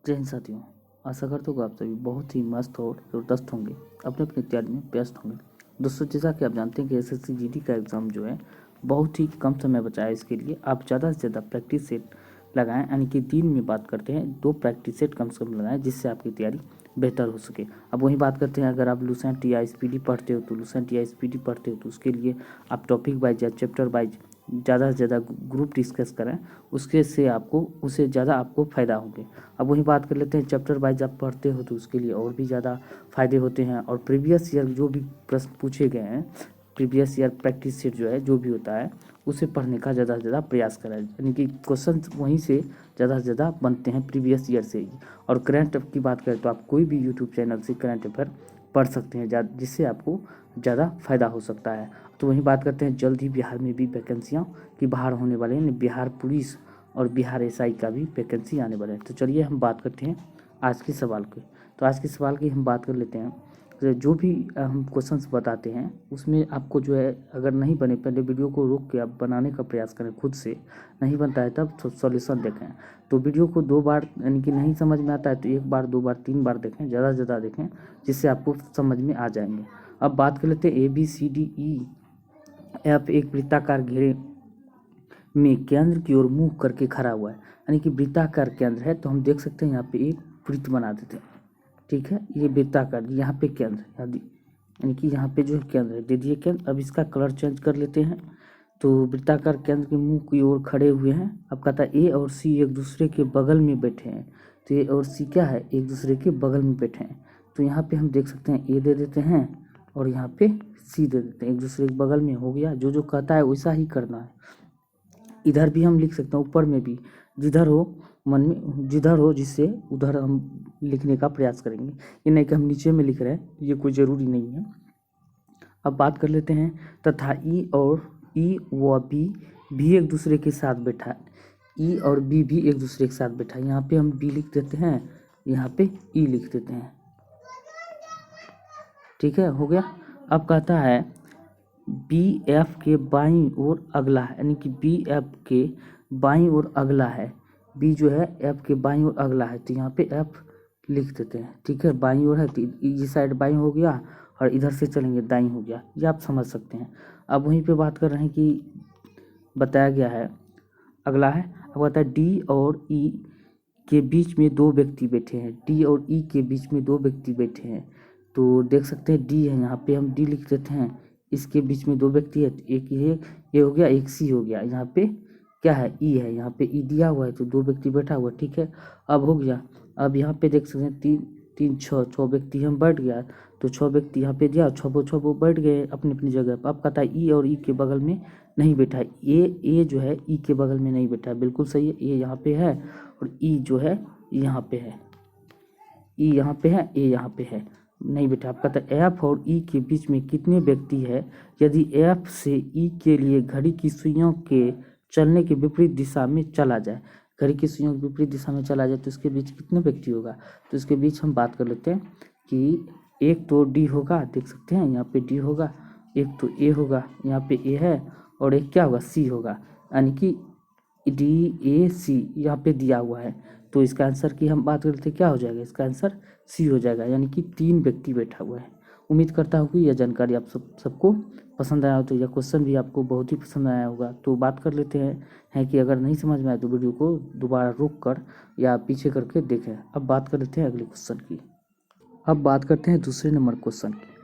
जय हिंद साथियों, आशा करता हूँ आप सभी बहुत ही मस्त और ज़बरदस्त होंगे, अपने अपनी तैयारी में व्यस्त होंगे। दोस्तों, जैसा कि आप जानते हैं कि एसएससी जीडी का एग्ज़ाम जो है बहुत ही कम समय बचा है। इसके लिए आप ज़्यादा से ज़्यादा प्रैक्टिस सेट लगाएं, यानी कि दिन में बात करते हैं 2 प्रैक्टिस सेट कम से कम लगाएं, जिससे आपकी तैयारी बेहतर हो सके। अब वही बात करते हैं, अगर आप लुसेंट या एसपीडी पढ़ते हो तो लुसेंट या एसपीडी पढ़ते हो तो उसके लिए आप टॉपिक वाइज या चैप्टर वाइज ज़्यादा से ज़्यादा ग्रुप डिस्कस करें, उसके से आपको उससे ज़्यादा आपको फ़ायदा होंगे। अब वही बात कर लेते हैं, चैप्टर वाइज आप पढ़ते हो तो उसके लिए और भी ज़्यादा फ़ायदे होते हैं। और प्रीवियस ईयर जो भी प्रश्न पूछे गए हैं, प्रीवियस ईयर प्रैक्टिस सेट जो है जो भी होता है उसे पढ़ने का ज़्यादा से ज़्यादा प्रयास करें, यानी कि क्वेश्चन वहीं से ज़्यादा से ज़्यादा बनते हैं प्रीवियस ईयर से ही। और करंट की बात करें तो आप कोई भी यूट्यूब चैनल से करंट अफेयर पढ़ सकते हैं, जिससे आपको ज़्यादा फ़ायदा हो सकता है। तो वहीं बात करते हैं, जल्द ही बिहार में भी वैकेंसियाँ की बाहर होने वाले हैं, बिहार पुलिस और बिहार एसआई का भी वैकेंसी आने वाला है। तो चलिए हम बात करते हैं आज के सवाल के। तो आज के सवाल की हम बात कर लेते हैं। तो जो भी हम क्वेश्चंस बताते हैं उसमें आपको जो है, अगर नहीं बने पहले वीडियो को रोक के आप बनाने का प्रयास करें खुद से, नहीं बनता है तब सॉल्यूशन देखें। तो वीडियो को 2 बार, यानी कि नहीं समझ में आता है तो 1 बार 2 बार 3 बार देखें, ज़्यादा से ज़्यादा देखें, जिससे आपको समझ में आ जाएंगे। अब बात कर लेते हैं, ABCDEF एक वृत्ताकार घेरे में केंद्र की ओर मुंह करके खड़ा हुआ है, यानी कि वृत्ताकार केंद्र है। तो हम देख सकते हैं यहाँ पे एक वृत्त बना देते हैं, ठीक है। ये वृत्ताकार, यहाँ पे केंद्र, यानी कि यहाँ पे जो है केंद्र है, दे दिए केंद्र। अब इसका कलर चेंज कर लेते हैं। तो वृत्ताकार केंद्र के मुंह की ओर खड़े हुए हैं। अब कहता है ए और सी एक दूसरे के बगल में बैठे हैं। तो ए और सी क्या है, एक दूसरे के बगल में बैठे हैं। तो यहाँ पे हम देख सकते हैं ए दे देते हैं और यहाँ पे सी दे देते हैं, एक दूसरे के बगल में हो गया। जो जो कहता है वैसा ही करना है। इधर भी हम लिख सकते हैं, ऊपर में भी, जिधर हो मन में, जिधर हो जिससे उधर हम लिखने का प्रयास करेंगे। ये नहीं कि हम नीचे में लिख रहे हैं, ये कोई ज़रूरी नहीं है। अब बात कर लेते हैं, तथा ई व बी भी एक दूसरे के साथ बैठा है। ई और बी भी एक दूसरे के साथ बैठा है। यहाँ पे हम बी लिख देते हैं, यहाँ पे ई लिख देते हैं, ठीक है, हो गया। अब कहता है बी एफ के बाईं ओर अगला है, यानी कि बी एफ के बाईं ओर अगला है। बी जो है एफ के बाईं ओर अगला है, तो यहाँ पे एफ लिख देते हैं, ठीक है। बाईं ओर है तो ये साइड बाईं हो गया और इधर से चलेंगे दाईं हो गया, ये आप समझ सकते हैं। अब वहीं पे बात कर रहे हैं कि बताया गया है, अगला है। अब कहता है डी और ई के बीच में 2 व्यक्ति बैठे हैं। डी और ई के बीच में 2 व्यक्ति बैठे हैं। तो देख सकते हैं डी है, यहाँ पे हम डी लिख देते हैं। इसके बीच में 2 व्यक्ति है, एक ये हो गया, एक सी हो गया। यहाँ पे क्या है, ई है, यहाँ पे ई दिया हुआ है तो 2 व्यक्ति बैठा हुआ, ठीक है। अब हो गया। अब यहाँ पे देख सकते हैं 3 3 6 व्यक्ति हम बैठ गया। तो 6 व्यक्ति यहाँ पे दिया, 6 बैठ गए अपनी अपनी जगह पर। अब कहता है ई और ई के बगल में नहीं बैठा है। ए जो है ई के बगल में नहीं बैठा है, बिल्कुल सही है। ए यहाँ पे है और ई जो है यहाँ पे है, ई यहाँ पे है, ए यहाँ पे है, नहीं बेटा। आप कहते हैं एफ और ई के बीच में कितने व्यक्ति है। यदि एफ से ई के लिए घड़ी की सुइयों के चलने के विपरीत दिशा में चला जाए, घड़ी की सुइयों के विपरीत दिशा में चला जाए तो इसके बीच कितने व्यक्ति होगा। तो इसके बीच हम बात कर लेते हैं कि एक तो डी होगा, देख सकते हैं यहाँ पे डी होगा, एक तो ए होगा, यहाँ पे ए है, और एक क्या होगा, सी होगा, यानी कि DAC यहाँ पे दिया हुआ है। तो इसका आंसर की हम बात करते हैं, क्या हो जाएगा, इसका आंसर सी हो जाएगा, यानी कि 3 व्यक्ति बैठा हुआ है। उम्मीद करता हूँ कि यह जानकारी आप सबको पसंद आया हो, तो यह क्वेश्चन भी आपको बहुत ही पसंद आया होगा। तो बात कर लेते हैं कि अगर नहीं समझ में आए तो वीडियो को दोबारा रोक कर या पीछे करके देखें। अब बात कर लेते हैं अगले क्वेश्चन की। अब बात करते हैं दूसरे नंबर क्वेश्चन की।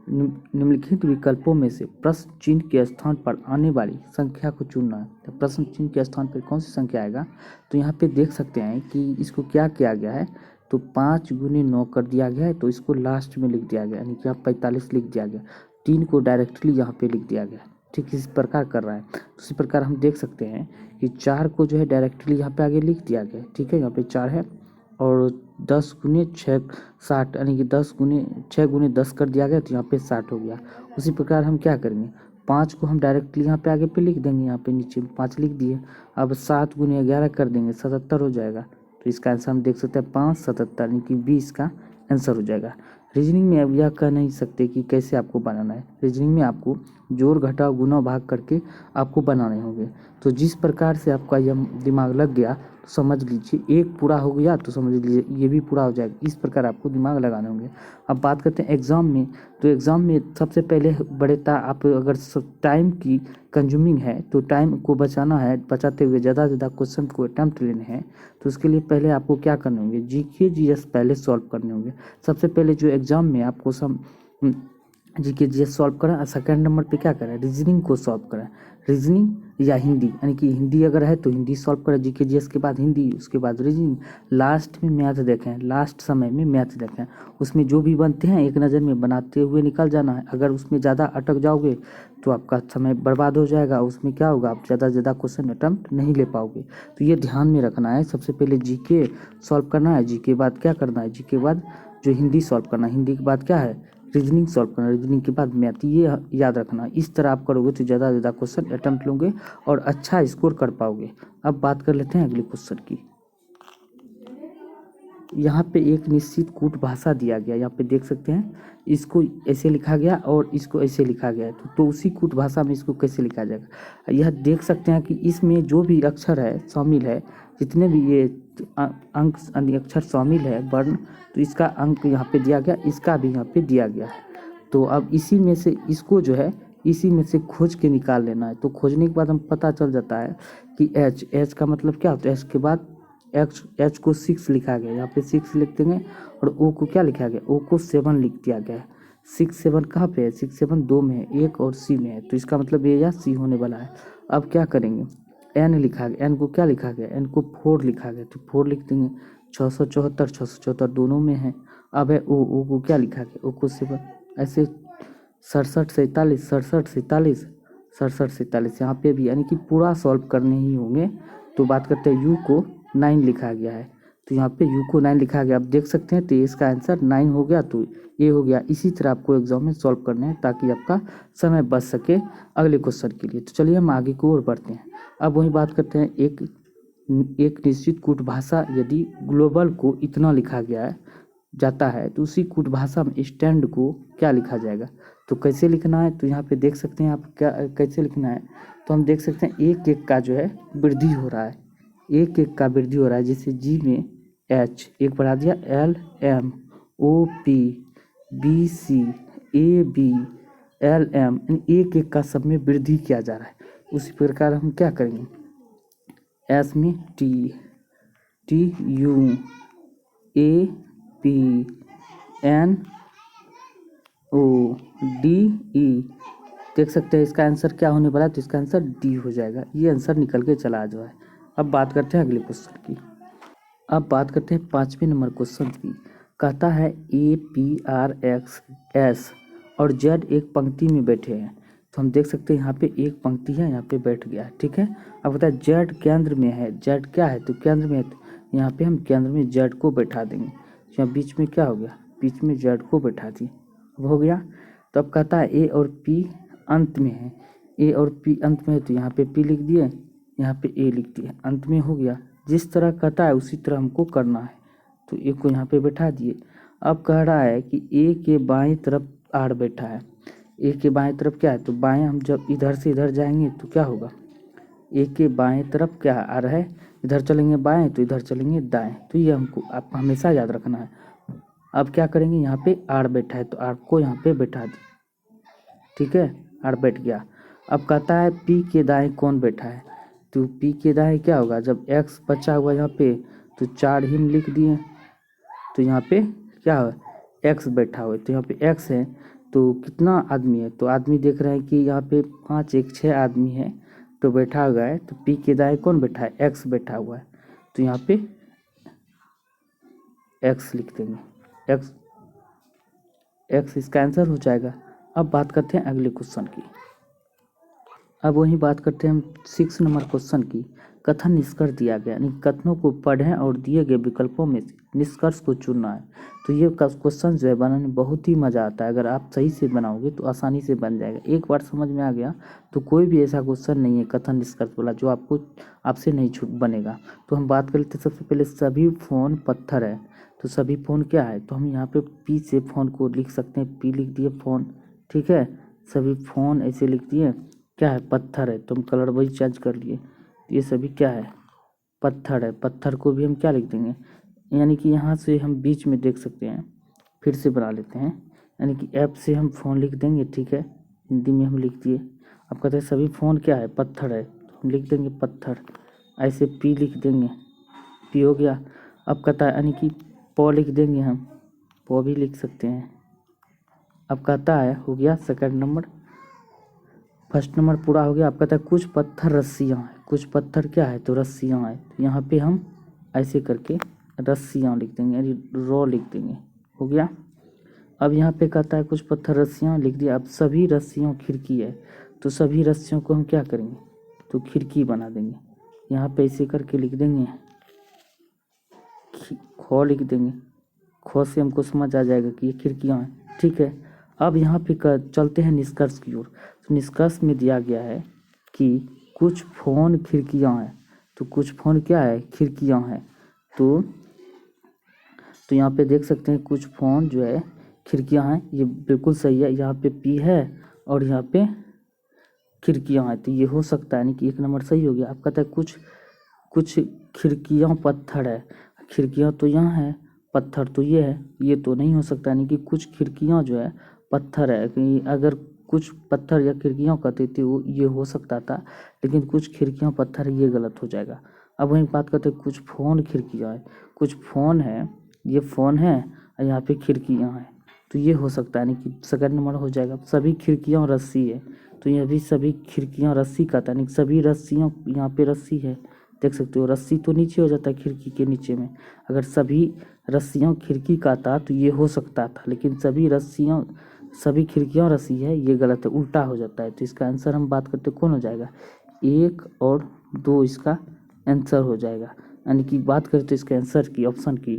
निम्नलिखित विकल्पों में से प्रश्न चिन्ह के स्थान पर आने वाली संख्या को चुनना है। तो प्रश्न चिन्ह के स्थान पर कौन सी संख्या आएगा, तो यहाँ पे देख सकते हैं कि इसको क्या किया गया है। तो 5 × 9 कर दिया गया है, तो इसको लास्ट में लिख दिया गया, यानी कि यहाँ 45 लिख दिया गया। 3 को डायरेक्टली यहाँ पे लिख दिया गया, ठीक, इस प्रकार कर रहा है। उसी प्रकार हम देख सकते हैं कि 4 को जो है डायरेक्टली यहाँ पे आगे लिख दिया गया, ठीक है, यहाँ पे 4 है। और 10 × 6 60, यानी कि 6 × 10 कर दिया गया, तो यहाँ पे 60 हो गया। उसी प्रकार हम क्या करेंगे, 5 को हम डायरेक्टली यहाँ पे आगे पे लिख देंगे, यहाँ पे नीचे 5 लिख दिए। अब 7 × 11 कर देंगे, 77 हो जाएगा। तो इसका आंसर हम देख सकते हैं 5 77, यानी कि 20 का आंसर हो जाएगा। रीजनिंग में अब यह कह नहीं सकते कि कैसे आपको बनाना है। रीजनिंग में आपको जोड़ घटाव गुना भाग करके आपको बनाने होंगे। तो जिस प्रकार से आपका यह दिमाग लग गया तो समझ लीजिए एक पूरा हो गया तो समझ लीजिए ये भी पूरा हो जाएगा। इस प्रकार आपको दिमाग लगाने होंगे। अब बात करते हैं एग्ज़ाम में। तो एग्ज़ाम में सबसे पहले आप अगर टाइम की कंज्यूमिंग है तो टाइम को बचाना है, बचाते हुए ज़्यादा से ज़्यादा क्वेश्चन को अटेम्प्ट लेने हैं तो उसके लिए पहले आपको क्या करने होंगे, जीके जीएस पहले सॉल्व करने होंगे। सबसे पहले जो एग्ज़ाम में आपको जीके जीएस सॉल्व करें और सेकंड नंबर पे क्या करें, रीजनिंग को सॉल्व करें। रीजनिंग या हिंदी, यानी कि हिंदी अगर है तो हिंदी सॉल्व करें, जीके जीएस के बाद हिंदी, उसके बाद रीजनिंग, लास्ट में मैथ देखें, लास्ट समय में मैथ देखें। उसमें जो भी बनते हैं एक नज़र में बनाते हुए निकल जाना है। अगर उसमें ज़्यादा अटक जाओगे तो आपका समय बर्बाद हो जाएगा। उसमें क्या होगा, आप ज़्यादा से ज़्यादा क्वेश्चन अटैम्प्ट नहीं ले पाओगे। तो ये ध्यान में रखना है। सबसे पहले जीके सॉल्व करना है, जीके बाद क्या करना है, जीके बाद जो हिंदी सॉल्व करना है, हिंदी के बाद क्या है, रीजनिंग सॉल्व करना, रीजनिंग के बाद मैथ। ये याद रखना। इस तरह आप करोगे तो ज़्यादा से ज़्यादा क्वेश्चन अटैम्प्ट लोगे और अच्छा स्कोर कर पाओगे। अब बात कर लेते हैं अगले क्वेश्चन की। यहाँ पे एक निश्चित कूट भाषा दिया गया, यहाँ पे देख सकते हैं, इसको ऐसे लिखा गया और इसको ऐसे लिखा गया है। तो उसी कूट भाषा में इसको कैसे लिखा जाएगा, यह देख सकते हैं कि इसमें जो भी अक्षर है शामिल है, जितने भी ये अंक अक्षर शामिल है वर्ण, तो इसका अंक यहाँ पे दिया गया, इसका भी यहाँ पे दिया गया है। तो अब इसी में से इसको जो है इसी में से खोज के निकाल लेना है। तो खोजने के बाद हम पता चल जाता है कि एच का मतलब क्या होता है, एच के बाद एच को 6 लिखा गया, यहाँ पे 6 लिख देंगे। और ओ को क्या लिखा गया, ओ को 7 लिख दिया गया है। 6 7 कहाँ पे है, 6 7 2 में है, एक और सी में है, तो इसका मतलब ये या सी होने वाला है। अब क्या करेंगे, एन लिखा गया, एन को क्या लिखा गया, एन को 4 लिखा गया, तो 4 लिख देंगे। 674 674 दोनों में है। अब है ओ को क्या लिखा गया, ओ को 7, ऐसे 67 47 67 47 67 47 यहाँ पे भी, यानी कि पूरा सॉल्व करने ही होंगे। तो बात करते हैं यू को 9 लिखा गया है, तो यहाँ पे यू को 9 लिखा गया, आप देख सकते हैं। तो इसका आंसर 9 हो गया, तो ये हो गया। इसी तरह आपको एग्जाम में सॉल्व करना है ताकि आपका समय बच सके अगले क्वेश्चन के लिए। तो चलिए हम आगे की ओर बढ़ते हैं। अब वही बात करते हैं, एक निश्चित कूट भाषा यदि ग्लोबल को इतना लिखा गया है जाता है तो उसी कूट भाषा में स्टैंड को क्या लिखा जाएगा। तो कैसे लिखना है, तो यहाँ पे देख सकते हैं आप क्या कैसे लिखना है। तो हम देख सकते हैं एक एक का जो है वृद्धि हो रहा है, एक एक का वृद्धि हो रहा है। जैसे जी में एच एक बढ़ा दिया, L M O P B C A B L M, एक एक का सब में वृद्धि किया जा रहा है। उसी प्रकार हम क्या करेंगे, एस में T T U A P N O D E, देख सकते हैं इसका आंसर क्या होने वाला है, तो इसका आंसर डी हो जाएगा। ये आंसर निकल के चला आ जाए। अब बात करते हैं अगले क्वेश्चन की। अब बात करते हैं 5वें नंबर क्वेश्चन की। कहता है A P R x S और जेड एक पंक्ति में बैठे हैं। तो हम देख सकते हैं यहाँ पे एक पंक्ति है, यहाँ पे बैठ गया है, ठीक है। अब बताए जेड केंद्र में है, जेड क्या है, तो केंद्र में है, तो यहाँ पे हम केंद्र में जेड को बैठा देंगे। यहाँ बीच में क्या हो गया, बीच में जेड को बैठा दिए, अब हो गया। तो अब कहता है ए और पी अंत में है, ए और पी अंत में है, तो यहाँ पे पी लिख दिए, यहाँ पे ए लिख दिए, अंत में हो गया। जिस तरह कहता है उसी तरह हमको करना है। तो ए को यहाँ पे बैठा दिए। अब कह रहा है कि ए के बाएं तरफ आर बैठा है, ए के बाएं तरफ क्या है, तो बाएं हम जब इधर से इधर जाएंगे तो क्या होगा, ए के बाएं तरफ क्या आर है, इधर चलेंगे बाएं तो इधर चलेंगे दाएं। तो ये हमको आप हमेशा याद रखना है। अब क्या करेंगे, यहाँ पे आर बैठा है तो आर को यहाँ पे बैठा दी, ठीक है, आर बैठ गया। अब कहता है पी के दाएं कौन बैठा है, तो पी के दाएं क्या होगा, जब एक्स बचा हुआ यहाँ पे तो 4 ही लिख दिए, तो यहाँ पे क्या है एक्स बैठा हुआ है, तो यहाँ पे एक्स है। तो कितना आदमी है, तो आदमी देख रहे हैं कि यहाँ पे 5 1 6 आदमी है तो बैठा हुआ है। तो पी के दाएं कौन बैठा है, एक्स बैठा हुआ है, तो यहाँ पे एक्स लिख देंगे, एक्स एक्स इसका आंसर हो जाएगा। अब बात करते हैं अगले क्वेश्चन की। अब वही बात करते हैं हम 6 नंबर क्वेश्चन की। कथन निष्कर्ष दिया गया, यानी कथनों को पढ़ें और दिए गए विकल्पों में से निष्कर्ष को चुनना है। तो ये क्वेश्चन जो है बनाने में बहुत ही मज़ा आता है। अगर आप सही से बनाओगे तो आसानी से बन जाएगा। एक बार समझ में आ गया तो कोई भी ऐसा क्वेश्चन नहीं है कथन निष्कर्ष वाला जो आपसे नहीं छूट बनेगा। तो हम बात कर लेते हैं सबसे पहले, सभी फ़ोन पत्थर है। तो सभी फ़ोन क्या है, तो हम यहाँ पे पी से फ़ोन को लिख सकते हैं, पी लिख दिए फ़ोन, ठीक है। सभी फ़ोन ऐसे लिख दिए, क्या है, पत्थर है, तो हम कलर वही चेंज कर लिए, तो ये सभी क्या है, पत्थर है। पत्थर को भी हम क्या लिख देंगे, यानी कि यहाँ से हम बीच में देख सकते हैं, फिर से बना लेते हैं, यानी कि ऐप से हम फ़ोन लिख देंगे, ठीक है, हिंदी में हम लिख दिए। अब कहते हैं सभी फ़ोन क्या है, पत्थर है, तो हम लिख देंगे पत्थर, ऐसे पी लिख देंगे, पी हो गया। अब कहता है यानी कि पौ लिख देंगे हम, पौ भी लिख सकते हैं। अब कहता है हो गया सेकंड नंबर, फर्स्ट नंबर पूरा हो गया। अब कहता है कुछ पत्थर रस्सियाँ हैं, कुछ पत्थर क्या है, तो रस्सियाँ हैं, तो यहाँ पे हम ऐसे करके रस्सियाँ लिख देंगे, यानी रॉ लिख देंगे, हो गया। अब यहाँ पे कहता है कुछ पत्थर रस्सियाँ लिख दिया। अब सभी रस्सियों खिड़की है, तो सभी रस्सियों को हम क्या करेंगे, तो खिड़की बना देंगे, यहाँ पे ऐसे करके लिख देंगे, खो लिख देंगे, खो से हमको समझ आ जाएगा कि ये खिड़कियाँ हैं, ठीक है। अब यहाँ पे चलते हैं निष्कर्ष की ओर। तो निष्कर्ष में दिया गया है कि कुछ फ़ोन खिड़कियाँ हैं, तो कुछ फ़ोन क्या है, खिड़कियाँ हैं। तो यहाँ पे देख सकते हैं कुछ फ़ोन जो है खिड़कियाँ हैं, ये बिल्कुल सही है। यहाँ पे पी है और यहाँ पे खिड़कियाँ हैं, तो ये हो सकता है, यानी कि एक नंबर सही हो गया। आप कहता है कुछ खिड़कियाँ पत्थर है, खिड़कियाँ तो यहाँ है, पत्थर तो ये है, ये तो नहीं हो सकता, यानी कि कुछ खिड़कियाँ जो है पत्थर है। कि अगर कुछ पत्थर या खिड़कियाँ कहते थे वो ये हो सकता था, लेकिन कुछ खिड़कियाँ पत्थर है, ये गलत हो जाएगा। अब वहीं बात करते हैं कुछ फ़ोन खिड़कियाँ है, कुछ फ़ोन है, ये फ़ोन है और यहाँ पे खिड़कियाँ हैं, तो ये हो सकता है, यानी कि सेकंड नंबर हो जाएगा। सभी खिड़कियाँ रस्सी है, तो यह भी सभी खिड़कियाँ रस्सी का था, यानी सभी रस्सियों, यहाँ पे रस्सी है, देख सकते हो, रस्सी तो नीचे हो जाता है खिड़की के नीचे में। अगर सभी रस्सियाँ खिड़की का था तो ये हो सकता था, लेकिन सभी खिड़कियाँ रस्सी है, ये गलत है, उल्टा हो जाता है। तो इसका आंसर हम बात करते कौन हो जाएगा, 1 और 2 इसका आंसर हो जाएगा। यानी कि बात करते इसके आंसर की, ऑप्शन की,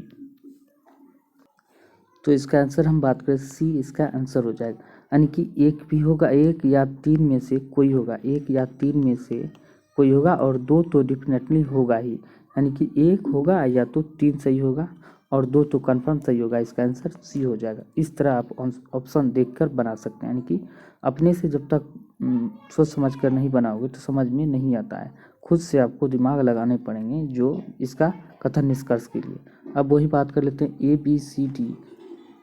तो इसका आंसर हम बात करें सी, इसका आंसर हो जाएगा। यानी कि एक भी होगा, एक या तीन में से कोई होगा, एक या तीन में से कोई होगा, और दो तो डेफिनेटली होगा ही, यानी कि एक होगा या तो तीन सही होगा और दो तो कंफर्म सही होगा। इसका आंसर सी हो जाएगा। इस तरह आप ऑप्शन देखकर बना सकते हैं, यानी कि अपने से जब तक सोच समझ कर नहीं बनाओगे तो समझ में नहीं आता है, खुद से आपको दिमाग लगाने पड़ेंगे जो इसका कथन निष्कर्ष के लिए। अब वही बात कर लेते हैं, ABCD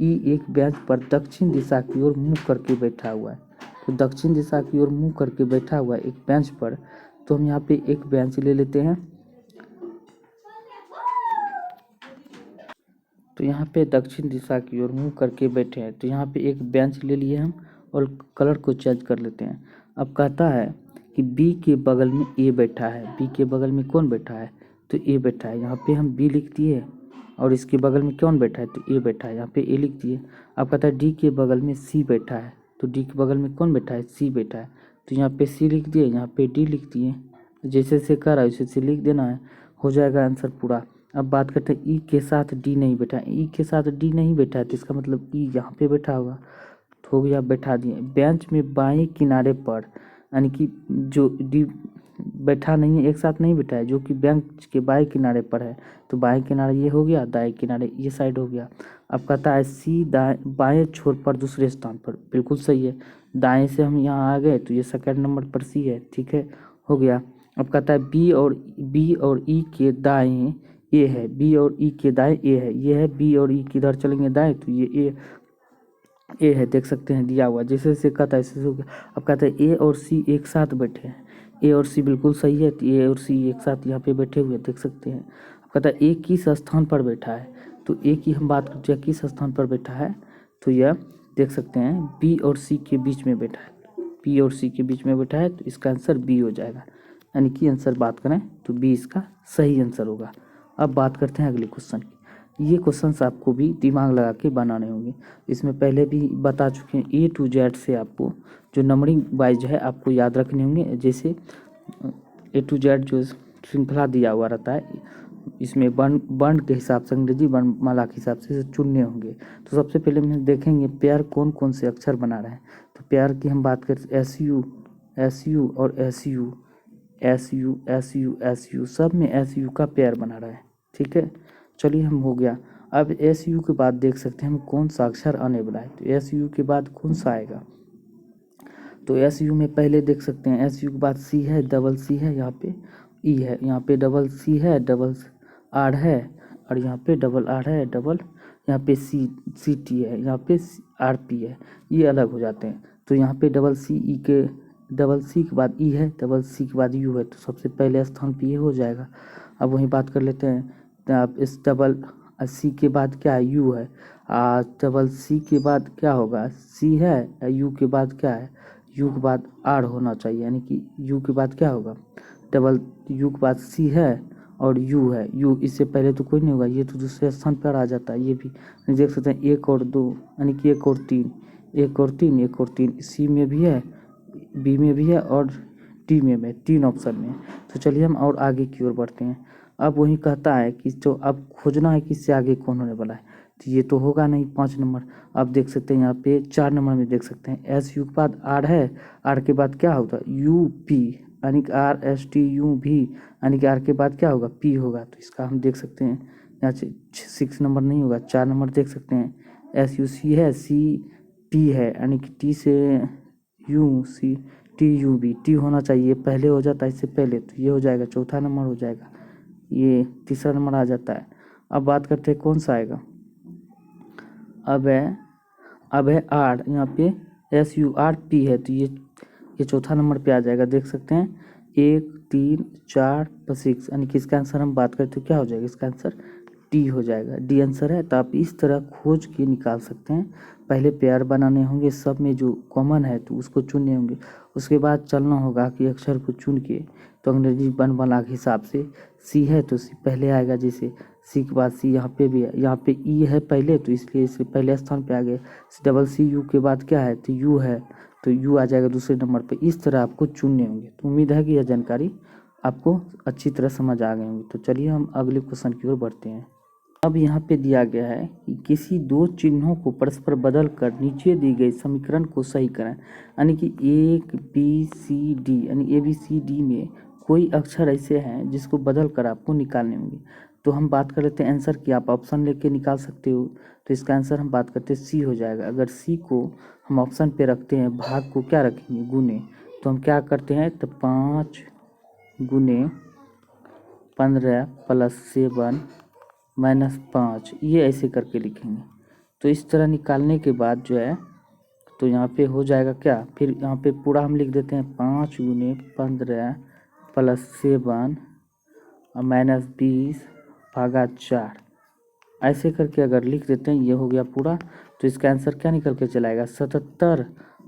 ई एक बेंच पर दक्षिण दिशा की ओर मुंह करके बैठा हुआ है। तो दक्षिण दिशा की ओर मुंह करके बैठा हुआ है एक बेंच पर, तो हम यहाँ पे एक बेंच ले लेते हैं। तो यहाँ पे दक्षिण दिशा की ओर मुंह करके बैठे हैं, तो यहाँ पे एक बेंच ले लिए हम और कलर को चेंज कर लेते हैं। अब कहता है कि बी के बगल में ए बैठा है, बी के बगल में कौन बैठा है, तो ए बैठा है, यहाँ पे हम बी लिख दिए, और इसके बगल में कौन बैठा है, तो ए बैठा है, यहाँ पे ए लिख दिए। अब कहता है डी के बगल में सी बैठा है, तो डी के बगल में कौन बैठा है, सी बैठा है, तो यहाँ पे सी लिख दिए, यहाँ पे डी लिख दिए, जैसे से कर रहा है वैसे से लिख देना है, हो जाएगा आंसर पूरा। अब बात करते हैं ई के साथ डी नहीं बैठा है, ई के साथ डी नहीं बैठा है, तो इसका मतलब ई यहाँ पे बैठा होगा, तो हो गया, बैठा दिए। बेंच में बाएं किनारे पर, यानी कि जो डी बैठा नहीं है, एक साथ नहीं बैठा है, जो कि बेंच के बाएं किनारे पर है, तो बाएं किनारे ये हो गया, दाएं किनारे ये साइड हो गया। अब कहता है सी बाएं छोर पर दूसरे स्थान पर, बिल्कुल सही है, दाएं से हम यहाँ आ गए तो ये सेकंड नंबर पर सी है, ठीक है, हो गया। अब कहता है बी और ई के दाएं ए है, बी और ई के दाएं ए है, ये है, बी और ई किधर चलेंगे दाएं, तो ये ए है, देख सकते हैं दिया हुआ, जैसे जैसे कहता है ऐसे हो गया। अब कहता है ए और सी एक साथ बैठे हैं, ए और सी बिल्कुल सही है, तो ए और सी एक साथ यहाँ पे बैठे हुए देख सकते हैं। अब कहता है ए किस स्थान पर बैठा है, तो ए की हम बात करते हैं किस स्थान पर बैठा है, तो यह देख सकते हैं बी और सी के बीच में बैठा है, बी और सी के बीच में बैठा है, तो इसका आंसर बी हो जाएगा। यानी कि आंसर बात करें तो बी इसका सही आंसर होगा। अब बात करते हैं अगले क्वेश्चन की। ये क्वेश्चंस आपको भी दिमाग लगा के बनाने होंगे, इसमें पहले भी बता चुके हैं, A to Z से आपको जो नंबरिंग वाइज है आपको याद रखने होंगे। जैसे A to Z जो श्रृंखला दिया हुआ रहता है, इसमें वर्ण के हिसाब से, अंग्रेजी वर्णमाला के हिसाब से चुनने होंगे। तो सबसे पहले हम देखेंगे पेयर कौन कौन से अक्षर बना रहे हैं। तो पेयर की हम बात करें, SU और SU सब में SU का पेयर बना रहा है, ठीक है, चलिए हम हो गया। अब SU के बाद देख सकते हैं हम कौन सा अक्षर आने वाला है, तो SU के बाद कौन सा आएगा, तो एस यू में पहले देख सकते हैं एस यू के बाद सी है, डबल सी है, यहाँ पे ई है, यहाँ पे डबल सी है, डबल आर है, और यहाँ पे डबल आर है, डबल यहाँ पे सी टी है, यहाँ पे आर पी है, ये अलग हो जाते हैं। तो यहाँ पे डबल सी ई के डबल सी के बाद ई है, डबल सी के बाद यू है, तो सबसे पहले स्थान पे ये हो जाएगा। अब वहीं बात कर लेते हैं, तो आप इस डबल सी के बाद क्या है, यू है, डबल सी के बाद क्या होगा, सी है, यू के बाद क्या है, यू के बाद आर होना चाहिए, यानी कि यू के बाद क्या होगा, डबल यू के बाद सी है और यू है, यू इससे पहले तो कोई नहीं होगा, ये तो दूसरे स्थान पर आ जाता है। ये भी देख सकते हैं, एक और दो, यानी कि एक और तीन, एक और तीन, एक और तीन, सी में भी है, बी में भी है और टी में भी, तीन ऑप्शन में। तो चलिए हम और आगे की ओर बढ़ते हैं। अब वही कहता है कि जो अब खोजना है कि इससे आगे कौन होने वाला है, तो ये तो होगा नहीं 5 नंबर। आप देख सकते हैं यहाँ पे 4 नंबर में देख सकते हैं एस यू के बाद आर है, आर के बाद क्या होगा, यू पी, यानी कि आर एस टी यू भी, यानी कि आर के बाद क्या होगा, पी होगा। तो इसका हम देख सकते हैं यहाँ 6 नंबर नहीं होगा, 4 नंबर देख सकते हैं, एस यू सी है, सी टी है, यानी कि टी से U, C T U B, T होना चाहिए, पहले हो जाता है इससे पहले, तो ये हो जाएगा, चौथा नंबर हो जाएगा, ये तीसरा नंबर आ जाता है। अब बात करते हैं कौन सा आएगा, अब है आर, यहाँ पे एस यू आर पी है, तो ये चौथा नंबर पे आ जाएगा। देख सकते हैं 1 3 4 6, यानी कि इसका आंसर हम बात करें तो क्या हो जाएगा, इसका आंसर डी हो जाएगा, डी आंसर है। तो आप इस तरह खोज के निकाल सकते हैं। पहले पेयर बनाने होंगे, सब में जो कॉमन है तो उसको चुनने होंगे, उसके बाद चलना होगा कि अक्षर को चुन के, तो अंग्रेजी बना के हिसाब से सी है तो सी पहले आएगा, जैसे सी के बाद सी यहाँ पे भी है, यहाँ पे ई है पहले, तो इसलिए इसे पहले स्थान पे आ गए। डबल सी यू के बाद क्या है, तो यू है, तो यू आ जाएगा दूसरे नंबर पे। इस तरह आपको चुनने होंगे। तो उम्मीद है कि यह जानकारी आपको अच्छी तरह समझ आ गई होंगी। तो चलिए हम अगले क्वेश्चन की ओर बढ़ते हैं। अब यहाँ पे दिया गया है कि किसी दो चिन्हों को परस्पर बदल कर नीचे दी गई समीकरण को सही करें, यानी कि एक बी सी डी, यानी ए बी सी डी में कोई अक्षर ऐसे हैं जिसको बदल कर आपको निकालने होंगे। तो हम बात कर लेते हैं आंसर की, आप ऑप्शन लेके निकाल सकते हो। तो इसका आंसर हम बात करते हैं सी हो जाएगा। अगर सी को हम ऑप्शन पे रखते हैं, भाग को क्या रखेंगे, गुने, तो हम क्या करते हैं, तो 5 गुने 15 प्लस 7 माइनस 5, ये ऐसे करके लिखेंगे। तो इस तरह निकालने के बाद जो है, तो यहाँ पे हो जाएगा क्या, फिर यहाँ पे पूरा हम लिख देते हैं 5 गुने 15 प्लस 7 और माइनस 20 भागा 4, ऐसे करके अगर लिख देते हैं, ये हो गया पूरा। तो इसका आंसर क्या निकल के चलाएगा, 77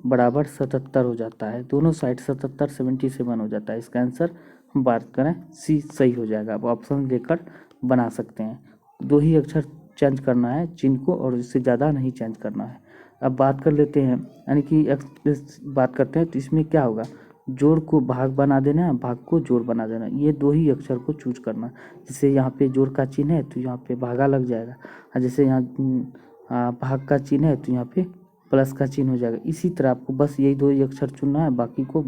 बराबर 77 हो जाता है। दोनों साइड 77 77 हो जाता है। इसका आंसर हम बात करें सी सही हो जाएगा। आप ऑप्शन लेकर बना सकते हैं। 2 ही अक्षर चेंज करना है चिन्ह को, और इससे ज़्यादा नहीं चेंज करना है। अब बात कर लेते हैं, यानी कि बात करते हैं, तो इसमें क्या होगा, जोड़ को भाग बना देना है, भाग को जोड़ बना देना, ये 2 ही अक्षर को चूज करना। जैसे यहाँ पे जोड़ का चिन्ह है तो यहाँ पे भागा लग जाएगा, और जैसे यहाँ भाग का चिन्ह है तो यहाँ पे प्लस का चिन्ह हो जाएगा। इसी तरह आपको बस यही 2 ही अक्षर चुनना है, बाकी को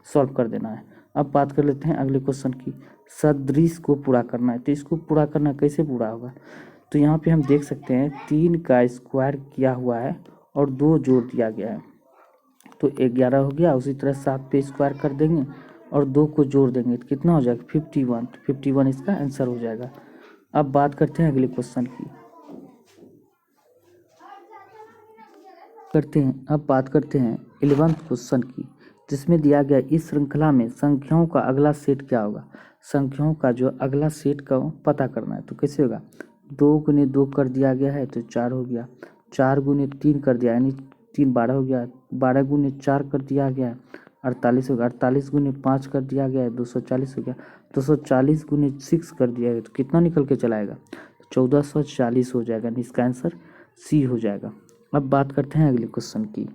सॉल्व कर देना है। अब बात कर लेते हैं अगले क्वेश्चन की, सदृश को पूरा करना है। तो इसको पूरा करना कैसे पूरा होगा, तो यहाँ पे हम देख सकते हैं 3 का स्क्वायर किया हुआ है और 2 जोड़ दिया गया है, तो 11 हो गया। उसी तरह 7 पे स्क्वायर कर देंगे और 2 को जोड़ देंगे तो कितना हो जाएगा, 51। 51 इसका आंसर हो जाएगा। अब बात करते हैं अगले क्वेश्चन की, अब बात करते हैं 11th क्वेश्चन की, जिसमें दिया गया इस श्रृंखला में संख्याओं का अगला सेट क्या होगा। संख्याओं का जो अगला सेट का पता करना है, तो कैसे होगा, 2 गुने 2 कर दिया गया है तो 4 हो गया, 4 गुने 3 कर दिया यानी 3 12 हो गया, 12 गुने 4 कर दिया गया है 48 हो गया, 48 गुने 5 कर दिया गया है 240 हो गया, 240 गुने 6 कर दिया गया तो कितना निकल के चलाएगा, 1440 हो जाएगा। इसका आंसर सी हो जाएगा। अब बात करते हैं अगले क्वेश्चन की,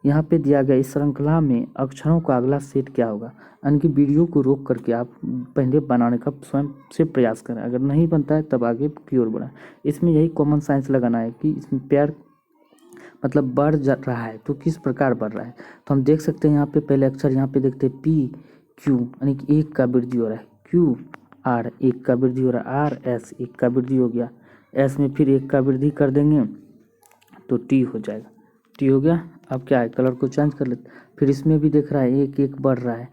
यहाँ पे दिया गया इस श्रृंखला में अक्षरों का अगला सेट क्या होगा। यानी कि वीडियो को रोक करके आप पहले बनाने का स्वयं से प्रयास करें, अगर नहीं बनता है तब आगे की ओर बढ़ाएं। इसमें यही कॉमन साइंस लगाना है कि इसमें पेयर मतलब बढ़ जा रहा है तो किस प्रकार बढ़ रहा है। तो हम देख सकते हैं यहाँ पे पहले अक्षर, यहाँ पे देखते हैं पी क्यू, यानी कि 1 का वृद्धि हो रहा है, क्यू आर 1 का वृद्धि हो रहा है, आर एस 1 का वृद्धि हो गया, एस में फिर 1 का वृद्धि कर देंगे तो टी हो जाएगा, टी हो गया। अब क्या है, कलर को चेंज कर लेते, फिर इसमें भी देख रहा है एक एक बढ़ रहा है,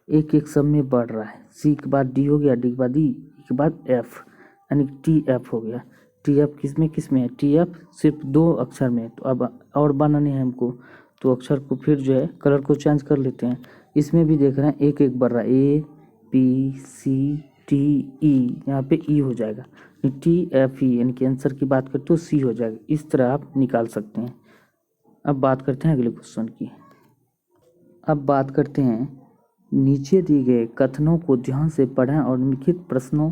एक एक सब में बढ़ रहा है। सी के बाद डी हो गया, डी के बाद ई के बाद एफ, यानी टी एफ हो गया। टी एफ किस में है? टी एफ सिर्फ 2 अक्षर में है। तो अब और बनाने हैं हमको, तो अक्षर को फिर जो है कलर को चेंज कर लेते हैं। इसमें भी देख रहे हैं एक एक बढ़ रहा है, A P C T E, यहाँ पे ई हो जाएगा। टी एफ ई यानी कि आंसर की बात करें तो सी हो जाएगा। इस तरह आप निकाल सकते हैं। अब बात करते हैं अगले क्वेश्चन की। अब बात करते हैं, नीचे दिए गए कथनों को ध्यान से पढ़ें और निम्नलिखित प्रश्नों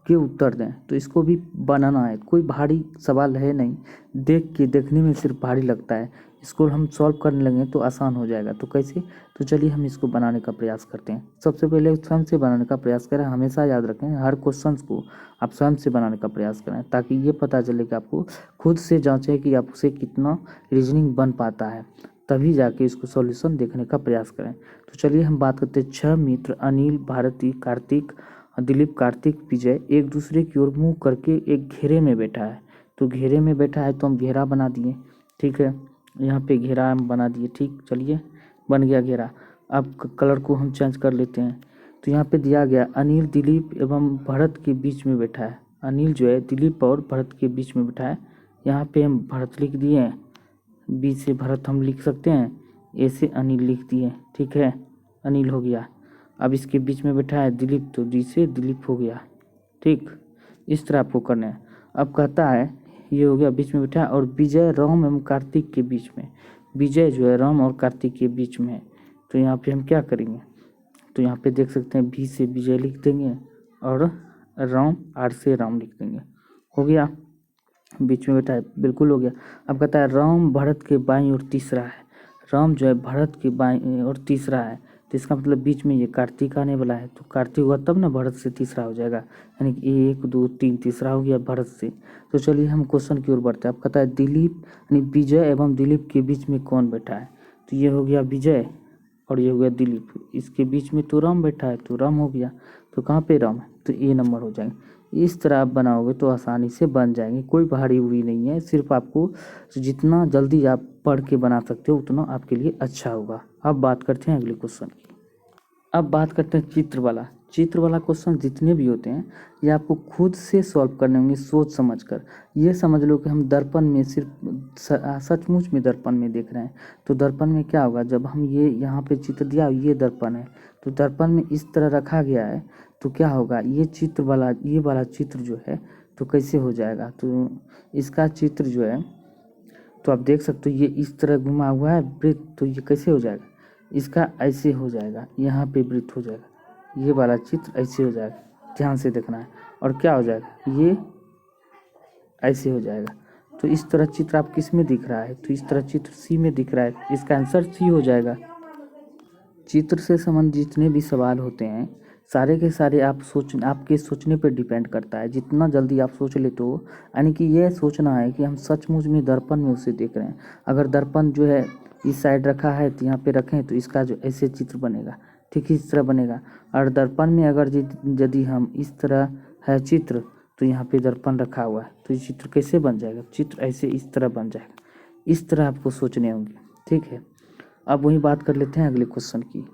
के उत्तर दें। तो इसको भी बनाना है, कोई भारी सवाल है नहीं, देखने में सिर्फ भारी लगता है। इसको हम सॉल्व करने लगे तो आसान हो जाएगा। तो कैसे? तो चलिए हम इसको बनाने का प्रयास करते हैं। सबसे पहले स्वयं से बनाने का प्रयास करें। हमेशा याद रखें, हर क्वेश्चन को आप स्वयं से बनाने का प्रयास करें, ताकि ये पता चले कि आपको खुद से जांचें कि आपसे कितना रीजनिंग बन पाता है, तभी जाके इसको सॉल्यूशन देखने का प्रयास करें। तो चलिए हम बात करते हैं। 6 मित्र अनिल, भारती, कार्तिक, दिलीप, कार्तिक, विजय एक दूसरे की ओर मुंह करके एक घेरे में बैठा है। तो घेरे में बैठा है तो हम घेरा बना दिए, ठीक है। यहाँ पे घेरा हम बना दिए, ठीक। चलिए बन गया घेरा। अब कलर को हम चेंज कर लेते हैं। तो यहाँ पे दिया गया अनिल दिलीप एवं भरत के बीच में बैठा है। अनिल जो है दिलीप और भरत के बीच में बैठा है। यहाँ पे हम भरत लिख दिए हैं, बी से भरत हम लिख सकते हैं, ए से अनिल लिख दिए, ठीक है। अनिल हो गया। अब इसके बीच में बैठा है दिलीप, तो डी से दिलीप हो गया, ठीक। इस तरह आपको करना है। अब कहता है ये हो गया बीच में बैठा है, और विजय राम एवं कार्तिक के बीच में। विजय जो है राम और कार्तिक के बीच में है। तो यहाँ पे हम क्या करेंगे? तो यहाँ पे देख सकते हैं, भी से विजय लिख देंगे और राम, आर से राम लिख देंगे। हो गया, बीच में बैठा है, बिल्कुल हो गया। अब कहता है राम भरत के बाईं ओर तीसरा है। राम जो है भरत के बाईं ओर तीसरा है, तो इसका मतलब बीच में ये कार्तिक आने वाला है। तो कार्तिक हुआ तब ना भरत से तीसरा हो जाएगा, यानी कि 1 2 3 तीसरा हो गया भरत से। तो चलिए हम क्वेश्चन की ओर बढ़ते हैं। अब कहता है दिलीप यानी विजय एवं दिलीप के बीच में कौन बैठा है? तो ये हो गया विजय और ये हो गया दिलीप। इसके बीच में तो राम बैठा है, तो राम हो गया। तो कहाँ पे राम है? तो ए नंबर हो जाएंगे। इस तरह आप बनाओगे तो आसानी से बन जाएंगे, कोई भारी उरी नहीं है। सिर्फ आपको जितना जल्दी आप पढ़ के बना सकते हो उतना आपके लिए अच्छा होगा। अब बात करते हैं अगले क्वेश्चन की। अब बात करते हैं चित्र वाला क्वेश्चन जितने भी होते हैं ये आपको खुद से सॉल्व करने होंगे, सोच समझ कर। ये समझ लो कि हम दर्पण में सिर्फ सचमुच में दर्पण में देख रहे हैं। तो दर्पण में क्या होगा, जब हम ये यहाँ पे चित्र दिया, ये दर्पण है, तो दर्पण में इस तरह रखा गया है, तो क्या होगा, ये वाला चित्र जो है तो कैसे हो जाएगा? तो इसका चित्र जो है तो आप देख सकते हो ये इस तरह घुमा हुआ है वृत्त, तो ये कैसे हो जाएगा? इसका ऐसे हो जाएगा, यहाँ पे वृत्त हो जाएगा, ये वाला चित्र ऐसे हो जाएगा, ध्यान से देखना है। और क्या हो जाएगा, ये ऐसे हो जाएगा। तो इस तरह चित्र आप किस में दिख रहा है? तो इस तरह चित्र सी में दिख रहा है, इसका आंसर सी हो जाएगा। चित्र से संबंधित जितने भी सवाल होते हैं सारे के सारे आपके सोचने पर डिपेंड करता है। जितना जल्दी आप सोच लेते हो, यानी कि ये सोचना है कि हम सचमुच में दर्पण में उसे देख रहे हैं। अगर दर्पण जो है इस साइड रखा है तो यहाँ पे रखें तो इसका जो ऐसे चित्र बनेगा, ठीक इस तरह बनेगा। और दर्पण में अगर यदि हम इस तरह है चित्र, तो यहाँ पे दर्पण रखा हुआ है, तो ये चित्र कैसे बन जाएगा? चित्र ऐसे इस तरह बन जाएगा। इस तरह आपको सोचने होंगे, ठीक है। अब वही बात कर लेते हैं अगले क्वेश्चन की।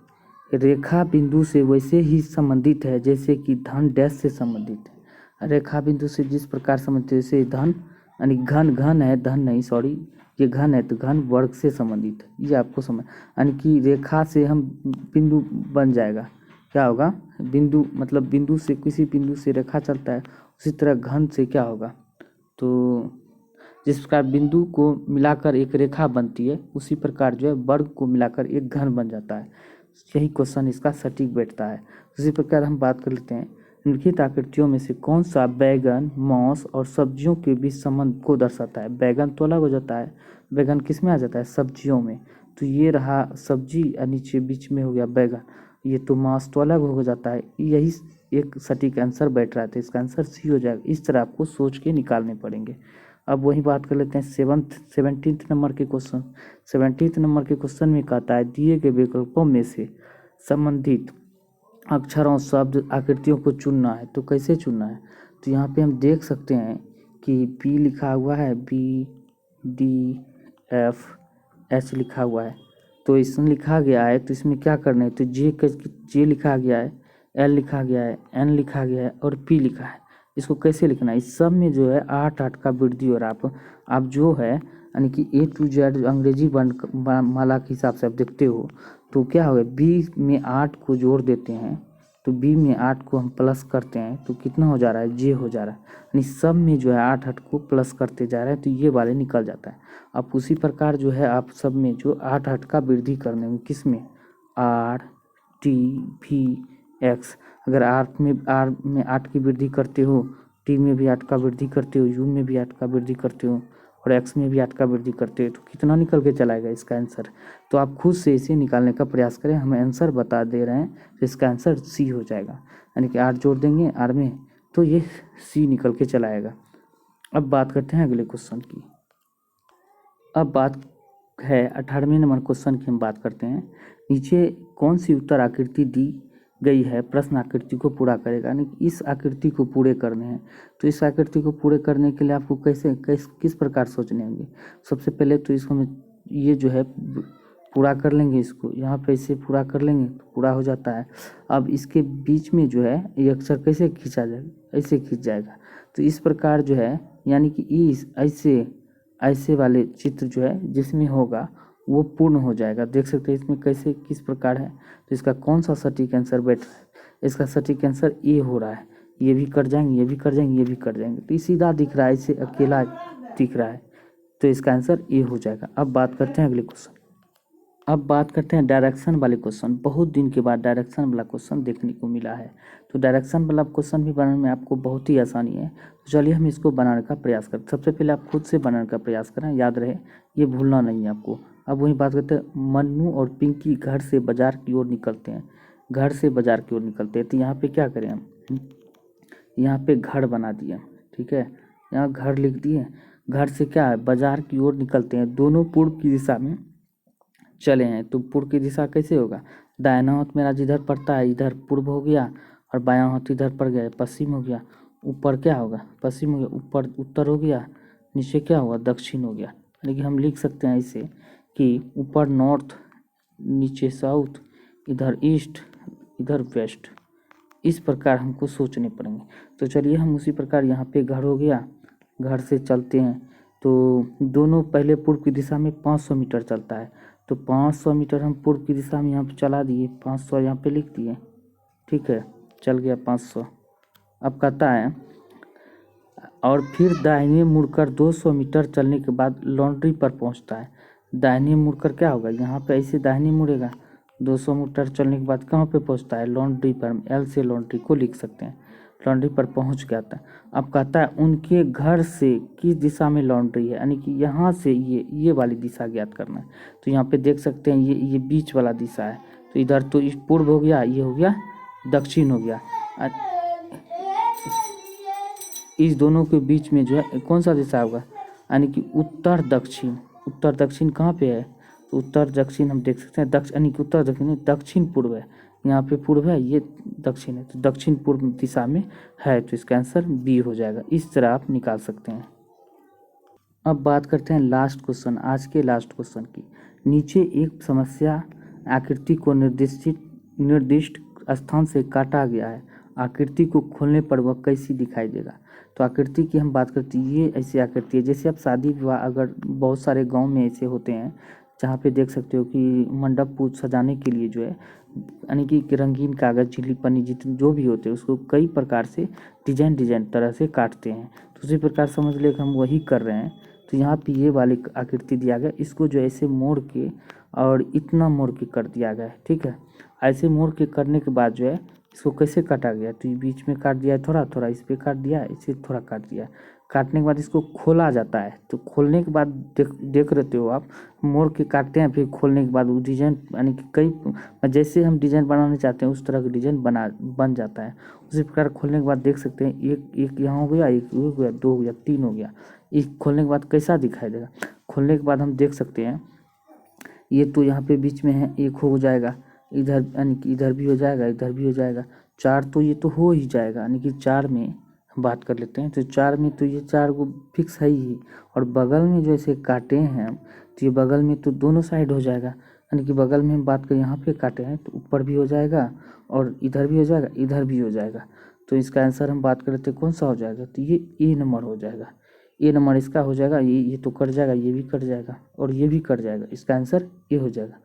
रेखा बिंदु से वैसे ही संबंधित है जैसे कि धन डैश से संबंधित है। रेखा बिंदु से जिस प्रकार संबंधित है, जैसे धन यानी घन है, धन नहीं सॉरी, ये घन है तो घन वर्ग से संबंधित है। ये आपको समझ, यानी कि रेखा से हम बिंदु बन जाएगा, क्या होगा, बिंदु मतलब बिंदु से किसी बिंदु से रेखा चलता है, उसी तरह घन से क्या होगा, तो जिस प्रकार बिंदु को मिलाकर एक रेखा बनती है, उसी प्रकार जो है वर्ग को मिलाकर एक घन बन जाता है। यही क्वेश्चन इसका सटीक बैठता है। उसी प्रकार हम बात कर लेते हैं, निम्नलिखित आकृतियों में से कौन सा बैगन, मांस और सब्जियों के बीच संबंध को दर्शाता है? बैगन तो अलग हो जाता है, बैगन किस में आ जाता है? सब्जियों में। तो ये रहा सब्जी और नीचे बीच में हो गया बैगन, ये तो मांस तो अलग हो जाता है। यही एक सटीक आंसर बैठ रहा था, इसका आंसर सी हो जाएगा। इस तरह आपको सोच के निकालने पड़ेंगे। अब वही बात कर लेते हैं 17th नंबर के क्वेश्चन। 17th नंबर के क्वेश्चन में कहता है दिए गए विकल्पों में से संबंधित अक्षरों, शब्द, आकृतियों को चुनना है। तो कैसे चुनना है? तो यहाँ पे हम देख सकते हैं कि बी लिखा हुआ है, बी डी एफ एच लिखा हुआ है, तो इसमें लिखा गया है, तो इसमें क्या करना है, तो जे लिखा गया है, एल लिखा गया है, एन लिखा गया है और पी लिखा है। इसको कैसे लिखना है, इस सब में जो है 8 का वृद्धि हो रहा है। आप जो है यानी कि A to Z अंग्रेजी वर्ण माला के हिसाब से आप देखते हो, तो क्या होगा, बी में 8 को जोड़ देते हैं, तो बी में 8 को हम प्लस करते हैं तो कितना हो जा रहा है, जे हो जा रहा है। यानी सब में जो है 8 को प्लस करते जा रहे हैं, तो ये वाले निकल जाता है। अब उसी प्रकार जो है आप सब में जो 8 का वृद्धि करने में, किस में, आर टी भी एक्स। अगर आर में 8 की वृद्धि करते हो, टी में भी 8 का वृद्धि करते हो, यू में भी 8 का वृद्धि करते हो और एक्स में भी 8 का वृद्धि करते हो, तो कितना निकल के चलाएगा इसका आंसर। तो आप खुद से इसे निकालने का प्रयास करें, हमें आंसर बता दे रहे हैं, तो इसका आंसर सी हो जाएगा। यानी कि 8 जोड़ देंगे आर में तो ये सी निकल के चलाएगा। अब बात करते हैं अगले क्वेश्चन की। अब बात है 18वें नंबर क्वेश्चन की, हम बात करते हैं। नीचे कौन सी उत्तर आकृति दी गई है, प्रश्न आकृति को पूरा करेगा, यानी कि इस आकृति को पूरे करने हैं। तो इस आकृति को पूरे करने के लिए आपको किस प्रकार सोचने होंगे। सबसे पहले तो इसको हम ये जो है पूरा कर लेंगे, इसको यहाँ पे इसे पूरा कर लेंगे तो पूरा हो जाता है। अब इसके बीच में जो है ये अक्षर कैसे खींचा जाएगा, ऐसे खींच जाएगा। तो इस प्रकार जो है यानी कि इस ऐसे वाले चित्र जो है जिसमें होगा वो पूर्ण हो जाएगा। देख सकते हैं इसमें कैसे किस प्रकार है। तो इसका कौन सा सटीक आंसर बैठ रहा है, इसका सटीक आंसर ए हो रहा है। ये भी कट जाएंगे, ये भी कट जाएंगे, ये भी कट जाएंगे, तो ये सीधा दिख रहा है, इसे अकेला दिख रहा है, तो इसका आंसर ए हो जाएगा। अब बात करते हैं अगले क्वेश्चन। अब बात करते हैं डायरेक्शन वाले क्वेश्चन। बहुत दिन के बाद डायरेक्शन वाला क्वेश्चन देखने को मिला है, तो डायरेक्शन वाला क्वेश्चन भी बनाने में आपको बहुत ही आसानी है। तो चलिए हम इसको बनाने का प्रयास करते हैं। सबसे पहले आप खुद से बनाने का प्रयास करें, याद रहे ये भूलना नहीं है आपको। अब वही बात करते हैं, मन्नू और पिंकी घर से बाजार की ओर निकलते हैं, घर से बाजार की ओर निकलते हैं। तो यहाँ पे क्या करें हम, यहाँ पे घर बना दिए, ठीक है, यहाँ घर लिख दिए। घर से क्या है, बाजार की ओर निकलते हैं, दोनों पूर्व की दिशा में चले हैं। तो पूर्व की दिशा कैसे होगा, दाहिना हाथ मेरा जिधर पड़ता है इधर पूर्व हो गया और बायां हाथ इधर पड़ गया पश्चिम हो गया। ऊपर क्या होगा, पश्चिम हो गया, ऊपर उत्तर हो गया, नीचे क्या हुआ, दक्षिण हो गया। यानी कि हम लिख सकते हैं इसे कि ऊपर नॉर्थ, नीचे साउथ, इधर ईस्ट, इधर वेस्ट। इस प्रकार हमको सोचने पड़ेंगे। तो चलिए हम उसी प्रकार यहाँ पे घर हो गया, घर से चलते हैं। तो दोनों पहले पूर्व की दिशा में 500 मीटर चलता है, तो 500 मीटर हम पूर्व की दिशा में यहाँ पे चला दिए, 500 यहाँ पे लिख दिए, ठीक है, चल गया 500। अब कहता है और फिर दाहिने मुड़कर 200 मीटर चलने के बाद लॉन्ड्री पर पहुँचता है। दाहिने मुड़कर क्या होगा, यहाँ पे ऐसे दाहिने मुड़ेगा, 200 मीटर चलने के बाद कहाँ पे पहुँचता है, लॉन्ड्री पर। एल से लॉन्ड्री को लिख सकते हैं, लॉन्ड्री पर पहुँच गया था। अब कहता है उनके घर से किस दिशा में लॉन्ड्री है, यानी कि यहाँ से ये वाली दिशा ज्ञात करना है। तो यहाँ पे देख सकते हैं ये बीच वाला दिशा है, तो इधर तो इस पूर्व हो गया, ये हो गया दक्षिण हो गया। इस दोनों के बीच में जो है कौन सा दिशा होगा, यानी कि उत्तर दक्षिण। उत्तर दक्षिण कहाँ पे है, तो उत्तर दक्षिण हम देख सकते हैं, यानी कि उत्तर दक्षिण दक्षिण पूर्व है, यहाँ पे पूर्व है, ये दक्षिण है, तो दक्षिण पूर्व दिशा में है, तो इसका आंसर बी हो जाएगा। इस तरह आप निकाल सकते हैं। अब बात करते हैं लास्ट क्वेश्चन, आज के लास्ट क्वेश्चन की। नीचे एक समस्या आकृति को निर्दिष्ट स्थान से काटा गया है, आकृति को खोलने पर वह कैसी दिखाई देगा। तो आकृति की हम बात करते हैं, ये ऐसी आकृति है जैसे आप शादी विवाह, अगर बहुत सारे गांव में ऐसे होते हैं जहाँ पे देख सकते हो कि मंडप पूज सजाने के लिए जो है यानी कि रंगीन कागज़, झिल्ली, पन्नी, जितने जो भी होते हैं उसको कई प्रकार से डिजाइन तरह से काटते हैं। तो उसी प्रकार समझ ले कि हम वही कर रहे हैं। तो यहाँ पे ये वाली आकृति दिया गया, इसको जो ऐसे मोड़ के और इतना मोड़ के कर दिया गया है, ठीक है। ऐसे मोड़ के करने के बाद जो है इसको कैसे काटा गया, तो ये बीच में काट दिया है, थोड़ा थोड़ा इस पर काट दिया, इसे थोड़ा काट दिया। काटने के बाद इसको खोला जाता है। तो खोलने के बाद देख रहते हो आप, मोड़ के काटते हैं, फिर खोलने के बाद वो डिजाइन यानी कि कई जैसे हम डिजाइन बनाना चाहते हैं उस तरह का डिजाइन बन जाता है। उसी प्रकार खोलने के बाद देख सकते हैं एक यहाँ हो गया, एक हो गया, 2 हो गया, 3 हो गया। एक खोलने के बाद कैसा दिखाई देगा, खोलने के बाद हम देख सकते हैं ये तो यहाँ पे बीच में है, एक हो जाएगा इधर, यानी कि इधर भी हो जाएगा, इधर भी हो जाएगा, 4 तो ये तो हो ही जाएगा। यानी कि 4 में बात कर लेते हैं, तो 4 में तो ये 4 को फिक्स है ही। और बगल में जो ऐसे काटे हैं तो ये बगल में तो दोनों साइड हो जाएगा, यानी कि बगल में हम बात करें यहाँ पे काटे हैं तो ऊपर भी हो जाएगा और इधर भी हो जाएगा, इधर भी हो जाएगा। तो इसका आंसर हम बात करते कौन सा हो जाएगा, तो ये ए नंबर हो जाएगा। ए नंबर इसका हो जाएगा। ये तो कट जाएगा, ये भी कट जाएगा और ये भी कट जाएगा। इसका आंसर ए हो जाएगा।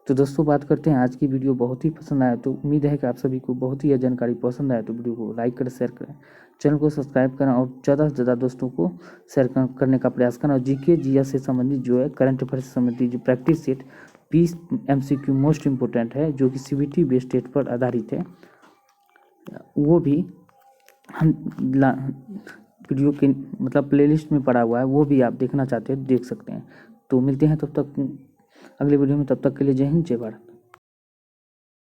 तो दोस्तों बात करते हैं, आज की वीडियो बहुत ही पसंद आया तो उम्मीद है कि आप सभी को बहुत ही यह जानकारी पसंद आया। तो वीडियो को लाइक करें, शेयर करें, चैनल को सब्सक्राइब करें और ज़्यादा से ज़्यादा दोस्तों को शेयर करने का प्रयास करें। और जीके जीएस से संबंधित जो है, करंट अफेयर से संबंधित जो practice set 20 MCQ most important है, जो कि CBT बेस्ड टेस्ट पर आधारित है, वो भी हम वीडियो के मतलब प्लेलिस्ट में पड़ा हुआ है, वो भी आप देखना चाहते हैं देख सकते हैं। तो मिलते हैं तब तक अगले वीडियो में, तब तक के लिए जय हिंद, जय भारत।